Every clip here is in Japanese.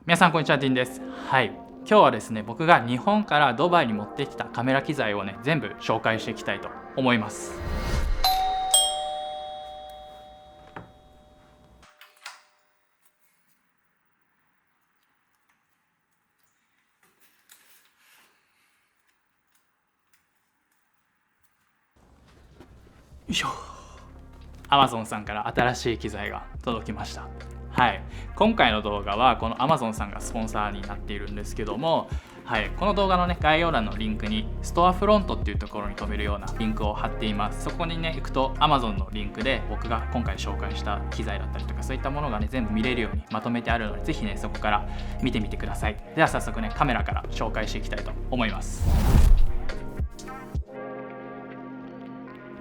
皆さんこんにちは、ディンです。はい、今日はですね、僕が日本からドバイに持ってきたカメラ機材をね、全部紹介していきたいと思います。よいしょ。Amazon さんから新しい機材が届きました。はい、今回の動画はこの Amazon さんがスポンサーになっているんですけども、はい、この動画のね、概要欄のリンクにストアフロントっていうところに飛べるようなリンクを貼っています。そこにね行くと Amazon のリンクで僕が今回紹介した機材だったりとかそういったものがね全部見れるようにまとめてあるので、ぜひねそこから見てみてください。では早速ねカメラから紹介していきたいと思います。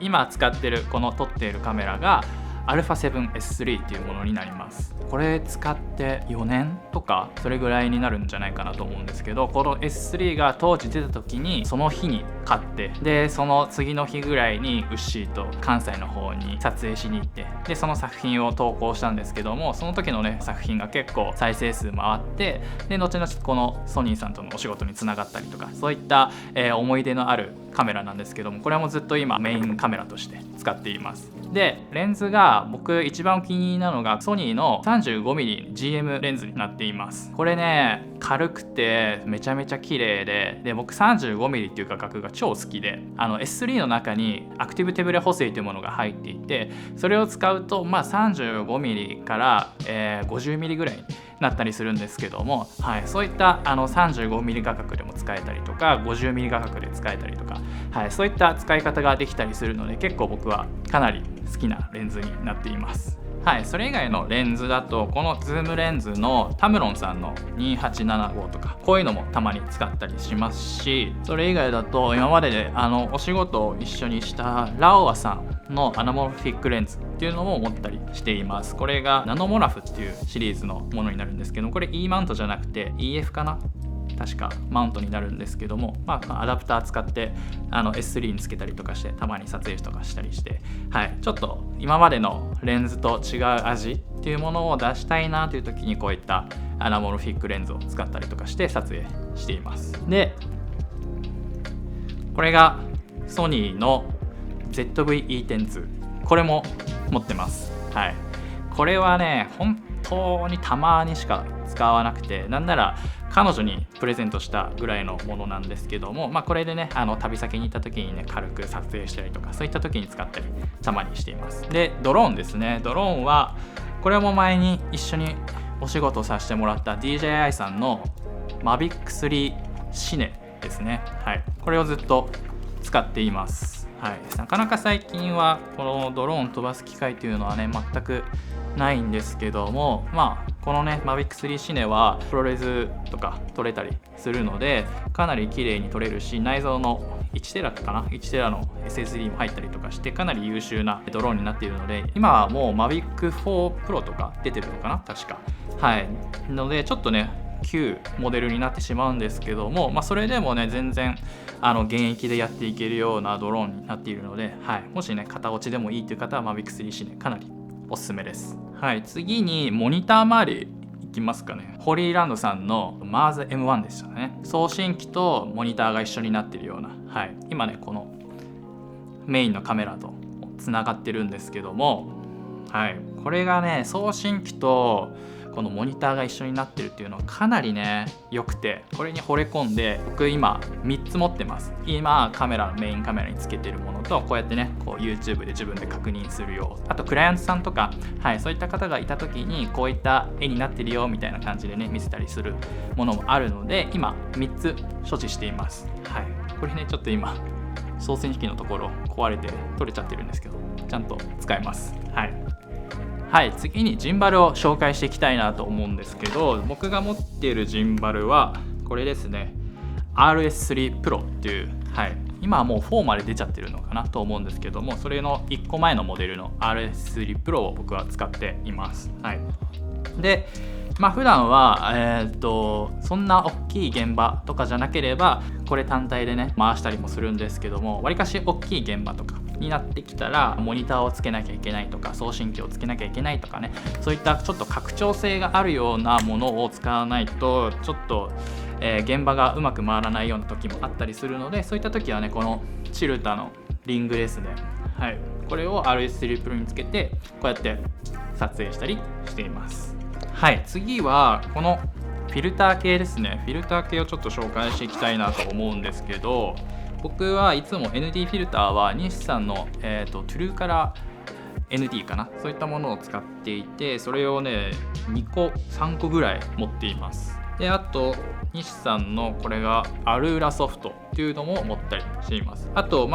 今使ってるこの撮っているカメラが α7S3 っていうものになります。これ使って4年とかそれぐらいになるんじゃないかなと思うんですけど、この S3 が当時出た時にその日に買って、でその次の日ぐらいにウッシーと関西の方に撮影しに行って、でその作品を投稿したんですけども、その時のね作品が結構再生数回って、で後々このソニーさんとのお仕事につながったりとか、そういった、思い出のあるカメラなんですけども、これもずっと今メインカメラとして使っています。でレンズが僕一番お気に入りなのがソニーの 35mmGM レンズになっています。これね軽くてめちゃめちゃ綺麗で、僕 35mm っていう画角が超好きで、S3 の中にアクティブ手ブレ補正というものが入っていて、それを使うと35mm から、50mm ぐらいになったりするんですけども、はい、そういった35mm 画角でも使えたりとか 50mm 画角で使えたりとか、はい、そういった使い方ができたりするので、結構僕はかなり好きなレンズになっています。はい、それ以外のレンズだとこのズームレンズのタムロンさんの2875とか、こういうのもたまに使ったりしますし、それ以外だと今まででお仕事を一緒にしたラオアさんのアナモルフィックレンズっていうのも持ったりしています。これがナノモラフっていうシリーズのものになるんですけど、これ E マウントじゃなくて EF かな、確かマウントになるんですけども、アダプター使ってS3 につけたりとかして、たまに撮影とかしたりして、はい、ちょっと今までのレンズと違う味っていうものを出したいなという時に、こういったアナモルフィックレンズを使ったりとかして撮影しています。でこれがソニーの ZV-E10II、 これも持ってます。はい、これはね本当にたまにしか使わなくて、なんなら彼女にプレゼントしたぐらいのものなんですけども、これでね旅先に行った時にね軽く撮影したりとか、そういった時に使ったりたまにしています。でドローンですね。ドローンはこれも前に一緒にお仕事をさせてもらった DJI さんの Mavic 3 Cine ですね。はい、これをずっと使っています。はい、なかなか最近はこのドローン飛ばす機会というのはね全くないんですけども、このね Mavic 3 Cine はプロレスとか撮れたりするので、かなり綺麗に撮れるし、内蔵の1テラかな、1テラの SSD も入ったりとかして、かなり優秀なドローンになっているので、今はもう Mavic 4 Pro とか出てるのかな確か。はい、のでちょっとね旧モデルになってしまうんですけども、それでもね全然現役でやっていけるようなドローンになっているので、はい、もしね型落ちでもいいという方は Mavic 3 Cine かなりおすすめです。はい、次にモニター周りいきますかね。ホリーランドさんの Mars M1 でしたね。送信機とモニターが一緒になっているような、はい、今ねこのメインのカメラとつながってるんですけども、はい、これがね送信機とこのモニターが一緒になってるっていうのはかなりね良くて、これに惚れ込んで僕今3つ持ってます。今メインカメラにつけてるものと、こうやってねこう YouTube で自分で確認するよう、あとクライアントさんとか、はい、そういった方がいた時にこういった絵になってるよみたいな感じでね見せたりするものもあるので、今3つ所持しています。はい、これねちょっと今送信機のところ壊れて取れちゃってるんですけど、ちゃんと使えます。はい、次にジンバルを紹介していきたいなと思うんですけど、僕が持っているジンバルはこれですね。 RS3 Pro っていう、はい、今はもう4まで出ちゃってるのかなと思うんですけども、それの1個前のモデルの RS3 Pro を僕は使っています。はい、で普段は、そんな大きい現場とかじゃなければこれ単体でね回したりもするんですけども、わりかし大きい現場とかになってきたらモニターをつけなきゃいけないとか送信機をつけなきゃいけないとかね、そういったちょっと拡張性があるようなものを使わないとちょっと、現場がうまく回らないような時もあったりするので、そういった時はねこのチルタのリングですね、はい、これを RS3 Pro につけてこうやって撮影したりしています。はい、次はこのフィルター系ですね。フィルター系をちょっと紹介していきたいなと思うんですけど、僕はいつも ND フィルターは日産の、トゥルーカラー ND かな、そういったものを使っていて、それをね2個3個ぐらい持っています。であと日産のこれがアルーラソフトっていうのも持ったりしています。あと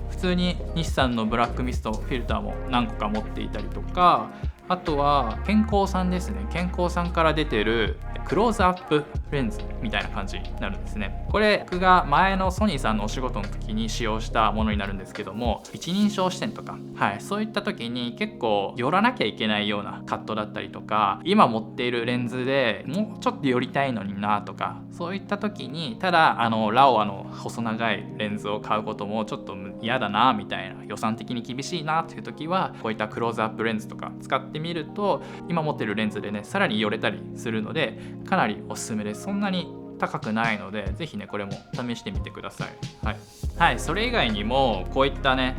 普通に日産のブラックミストフィルターも何個か持っていたりとか、あとは健康さんですね。健康さんから出てるクローズアップレンズみたいな感じになるんですね。これ僕が前のソニーさんのお仕事の時に使用したものになるんですけども、一人称視点とか、そういった時に結構寄らなきゃいけないようなカットだったりとか、今持っているレンズでもうちょっと寄りたいのになとか、そういった時にただラオアの細長いレンズを買うこともちょっと嫌だなみたいな、予算的に厳しいなっていう時はこういったクローズアップレンズとか使ってみると、今持ってるレンズでねさらに寄れたりするのでかなりおすすめです。そんなに高くないのでぜひねこれも試してみてください。はい、それ以外にもこういったね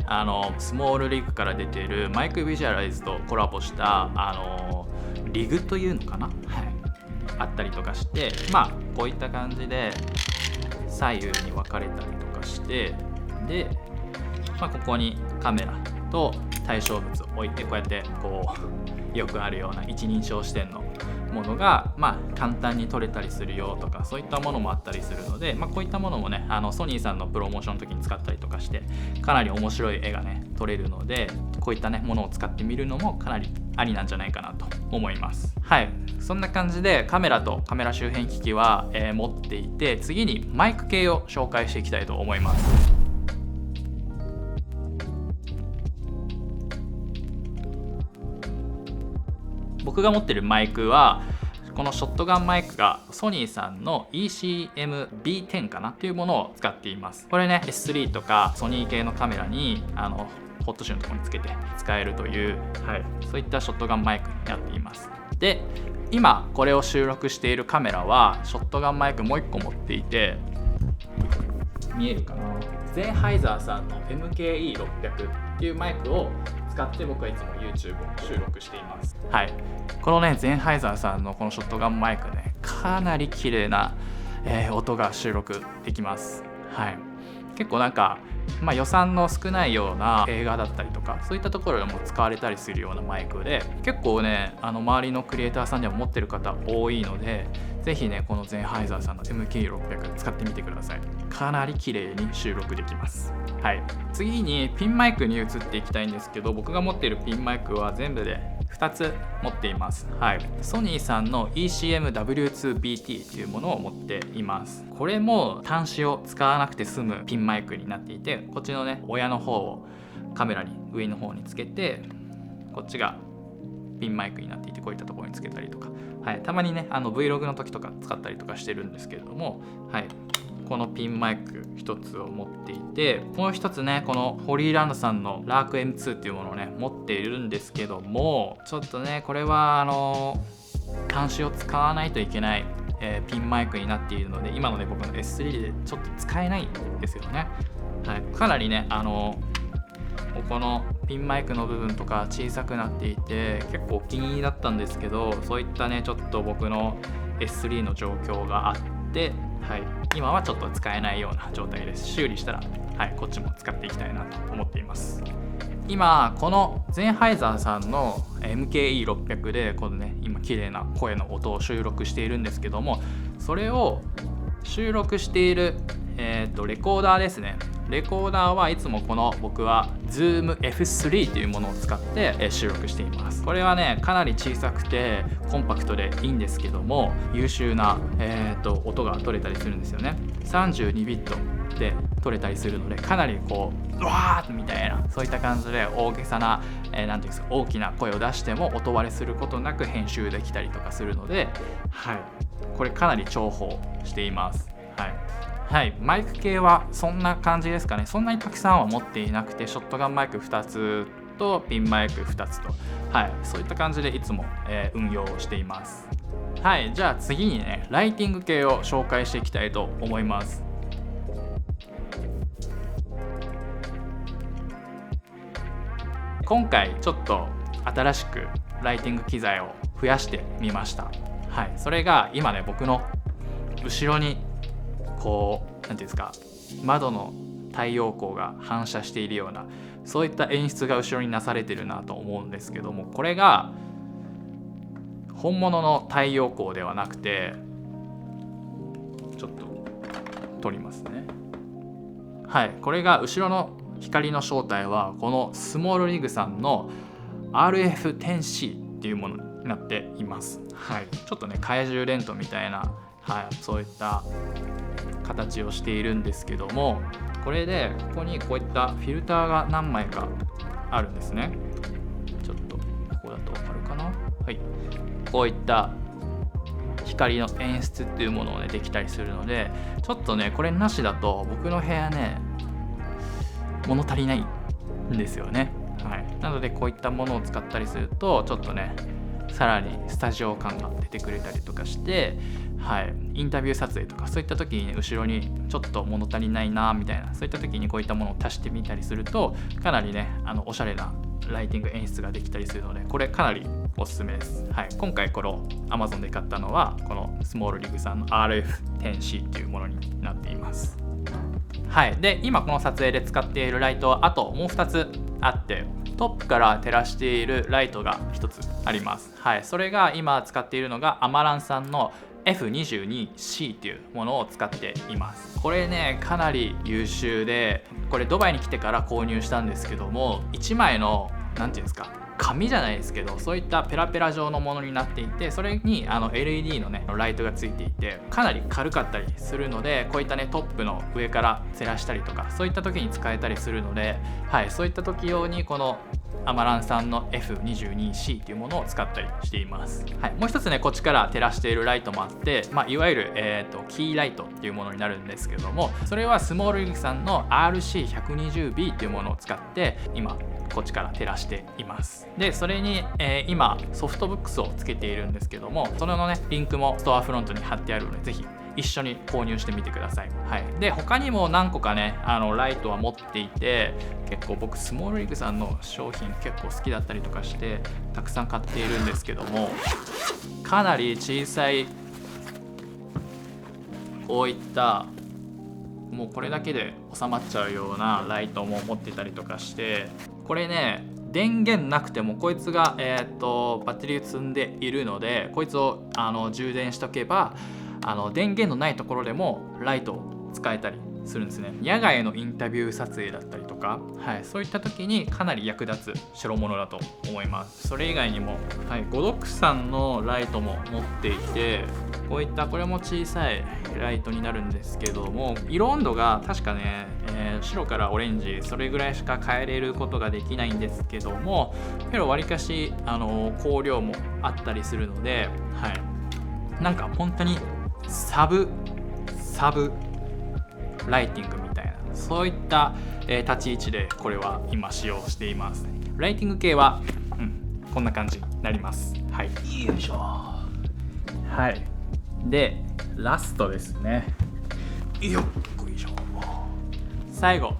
スモールリグから出ているマイクビジュアライズとコラボしたリグというのかな、あったりとかして、こういった感じで左右に分かれたりとかして、で、ここにカメラと対象物を置いてこうやってよくあるような一人称視点のものが簡単に撮れたりするよとか、そういったものもあったりするので、こういったものもねソニーさんのプロモーションの時に使ったりとかしてかなり面白い絵がね撮れるので、こういったねものを使ってみるのもかなりありなんじゃないかなと思います。そんな感じでカメラとカメラ周辺機器は、持っていて、次にマイク系を紹介していきたいと思います。僕が持ってるマイクはこのショットガンマイクがソニーさんの ECM-B10 かなっていうものを使っています。これね S3 とかソニー系のカメラにホットシューのところにつけて使えるという、そういったショットガンマイクになっています。で今これを収録しているカメラはショットガンマイクもう1個持っていて、見えるかな、ゼンハイザーさんの MKE600 っていうマイクを使って僕はいつも YouTube を収録しています。このねゼンハイザーさんのこのショットガンマイクねかなり綺麗な、音が収録できます。結構予算の少ないような映画だったりとかそういったところでも使われたりするようなマイクで、結構ね周りのクリエイターさんでも持ってる方多いので、ぜひねこのゼンハイザーさんの MK600 使ってみてください。かなり綺麗に収録できます。次にピンマイクに移っていきたいんですけど、僕が持っているピンマイクは全部で2つ持っています。ソニーさんの ECM-W2BT というものを持っています。これも端子を使わなくて済むピンマイクになっていて、こっちのね親の方をカメラに上の方につけて、こっちがピンマイクになっていてこういったところにつけたりとか、たまにねVlog の時とか使ったりとかしてるんですけれども、このピンマイク1つを持っていて、もう1つねこのホリーランドさんのラーク M2 っていうものをね持っているんですけども、ちょっとねこれは端子を使わないといけない、ピンマイクになっているので、今のね僕の S3 でちょっと使えないんですよね。かなりねこのピンマイクの部分とか小さくなっていて結構お気に入りだったんですけど、そういったねちょっと僕の S3 の状況があって、今はちょっと使えないような状態です。修理したら、こっちも使っていきたいなと思っています。今このゼンハイザーさんの MKE600 でこのね今綺麗な声の音を収録しているんですけども、それを収録しているレコーダーですね。レコーダーはいつもこの僕は Zoom F3 というものを使って収録しています。これはねかなり小さくてコンパクトでいいんですけども、優秀な音が取れたりするんですよね。32ビットって撮れたりするので、かなりこうわーみたいな、そういった感じで大げさな、なんていうんですか、大きな声を出しても音割れすることなく編集できたりとかするので、はい、これかなり重宝しています。はい、マイク系はそんな感じですかね。そんなにたくさんは持っていなくて、ショットガンマイク2つとピンマイク2つと、はい、そういった感じでいつも、運用をしています。はい、じゃあ次にね、ライティング系を紹介していきたいと思います。今回ちょっと新しくライティング機材を増やしてみました。はい、それが今ね、僕の後ろにこう、なんていうんですか、窓の太陽光が反射しているような、そういった演出が後ろになされてるなと思うんですけども、これが本物の太陽光ではなくて、ちょっと撮りますね。はい、これが後ろの光の正体はこのスモールリグさんの RF10C っていうものになっています。はい、ちょっとね怪獣レントみたいな、はい、そういった形をしているんですけども、これでここにこういったフィルターが何枚かあるんですね。ちょっとここだと分かるかな。はい、こういった光の演出っていうものをねできたりするので、ちょっとねこれなしだと僕の部屋ね物足りないんですよね。はい、なのでこういったものを使ったりするとちょっとねさらにスタジオ感が出てくれたりとかして、はい、インタビュー撮影とかそういった時に、ね、後ろにちょっと物足りないなみたいな、そういった時にこういったものを足してみたりするとかなりねおしゃれなライティング演出ができたりするので、これかなりおすすめです。はい、今回この Amazon で買ったのはこのスモールリグさんの RF10C っていうものになっています。はい、で今この撮影で使っているライトはあともう2つあって、トップから照らしているライトが1つあります。はい、それが今使っているのがアマランさんの F22C っていうものを使っています。これねかなり優秀で、これドバイに来てから購入したんですけども、1枚のなんていうんですか、紙じゃないですけど、そういったペラペラ状のものになっていて、それにLED のねライトがついていて、かなり軽かったりするので、こういったねトップの上から照らしたりとかそういった時に使えたりするので、はい、そういった時用にこのアマランさんの F22C というものを使ったりしています。はい、もう一つねこっちから照らしているライトもあって、いわゆる、キーライトっていうものになるんですけども、それはスモールリグさんの RC120B っていうものを使って今こっちから照らしています。でそれに、今ソフトブックスをつけているんですけども、それのねリンクもストアフロントに貼ってあるので、ぜひ一緒に購入してみてください。はい、で他にも何個かねライトは持っていて、結構僕スモールリグさんの商品結構好きだったりとかしてたくさん買っているんですけども、かなり小さいこういったもうこれだけで収まっちゃうようなライトも持ってたりとかして、これね電源なくてもこいつが、バッテリーを積んでいるので、こいつを充電しとけば電源のないところでもライトを使えたりするんですね。野外のインタビュー撮影だったりとか、はい、そういった時にかなり役立つ代物だと思います。それ以外にも、はい、ゴドックさんのライトも持っていて、こういったこれも小さいライトになるんですけども、色温度が確かね、白からオレンジそれぐらいしか変えれることができないんですけども、けどわりかし光量もあったりするので、はい、なんか本当にサブライティングみたいな、そういった、立ち位置でこれは今使用しています。ライティング系は、こんな感じになります。はい、よいしょ。はい、でラストですね。よいしょ。最後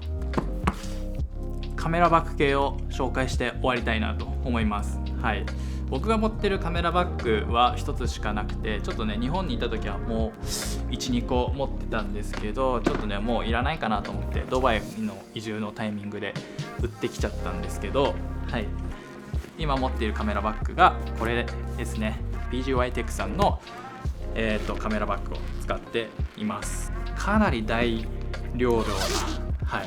カメラバッグ系を紹介して終わりたいなと思います。はい、僕が持ってるカメラバッグは1つしかなくて、ちょっとね日本にいた時はもう 1,2 個持ってたんですけど、ちょっとねもういらないかなと思ってドバイの移住のタイミングで売ってきちゃったんですけど、はい、今持っているカメラバッグがこれですね。 PGY-TECH さんの、カメラバッグを使っています。かなり大容量な、はい、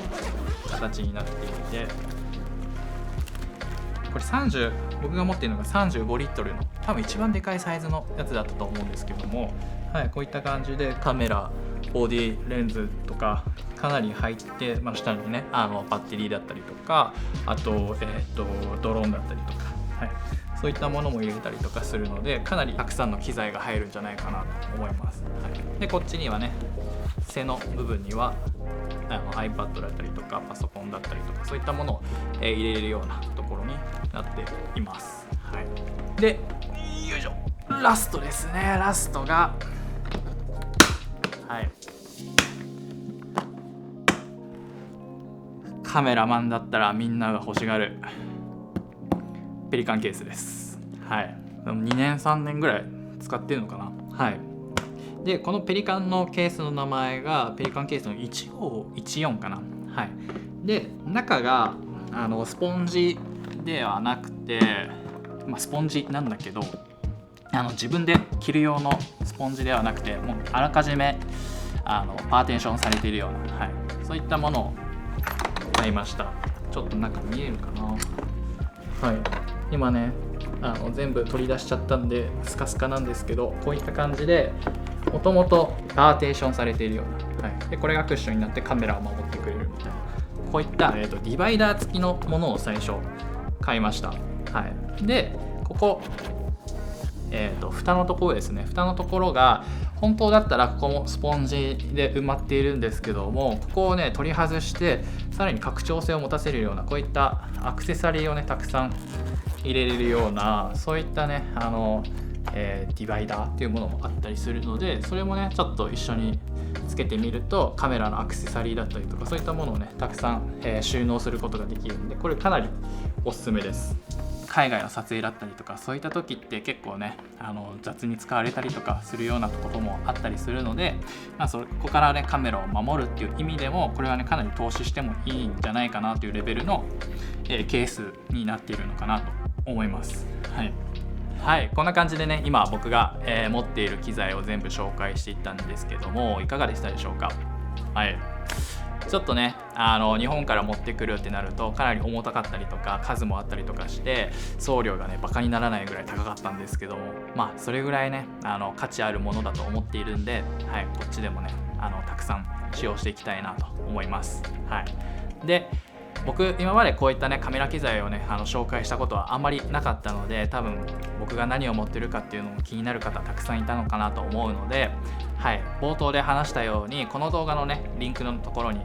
形になっていて、これ僕が持っているのが35リットルの多分一番でかいサイズのやつだったと思うんですけども、はい、こういった感じでカメラボディレンズとかかなり入ってましたのでね、バッテリーだったりとか、あと、ドローンだったりとか、はい、そういったものも入れたりとかするので、かなりたくさんの機材が入るんじゃないかなと思います。はい、でこっちにはね、背の部分にはiPad だったりとかパソコンだったりとか、そういったものを、入れれるようなところになっています。はい、でよいしょ、ラストですね。ラストが、はい、カメラマンだったらみんなが欲しがるペリカンケースです。はい、2年3年ぐらい使ってるのかな。はい、でこのペリカンのケースの名前がペリカンケースの1514かな。はい、で中がスポンジではなくて、スポンジなんだけど、自分で着る用のスポンジではなくて、もうあらかじめパーテーションされているような、はい、そういったものを買いました。ちょっと中見えるかな。はい、今ね全部取り出しちゃったんでスカスカなんですけど、こういった感じでもともとパーテーションされているような、はい、でこれがクッションになってカメラを守ってくれるみたいな、こういった、ディバイダー付きのものを最初買いました。はい、でここ蓋のところですね。蓋のところが本当だったらここもスポンジで埋まっているんですけども、ここをね取り外してさらに拡張性を持たせるような、こういったアクセサリーをねたくさん入れれるような、そういったねディバイダーっていうものもあったりするので、それもねちょっと一緒につけてみるとカメラのアクセサリーだったりとか、そういったものをねたくさん、収納することができるので、これかなりおすすめです。海外の撮影だったりとか、そういった時って結構ね雑に使われたりとかするようなこともあったりするので、ここからねカメラを守るっていう意味でも、これはねかなり投資してもいいんじゃないかなというレベルの、ケースになっているのかなと思います。はい、こんな感じでね今僕が、持っている機材を全部紹介していったんですけども、いかがでしたでしょうか。はい、ちょっとね日本から持ってくるってなるとかなり重たかったりとか数もあったりとかして、送料がねバカにならないぐらい高かったんですけども、それぐらいね価値あるものだと思っているんで、はい、こっちでもねたくさん使用していきたいなと思います。はい、で僕今までこういったねカメラ機材をね紹介したことはあんまりなかったので、多分僕が何を持ってるかっていうのも気になる方たくさんいたのかなと思うので、はい、冒頭で話したようにこの動画のねリンクのところに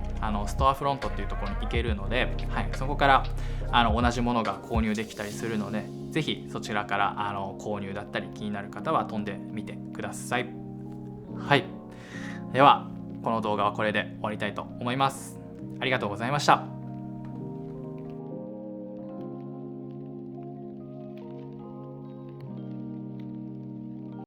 ストアフロントっていうところに行けるので、はい、そこから同じものが購入できたりするので、ぜひそちらから購入だったり気になる方は飛んでみてください。はい、ではこの動画はこれで終わりたいと思います。ありがとうございました。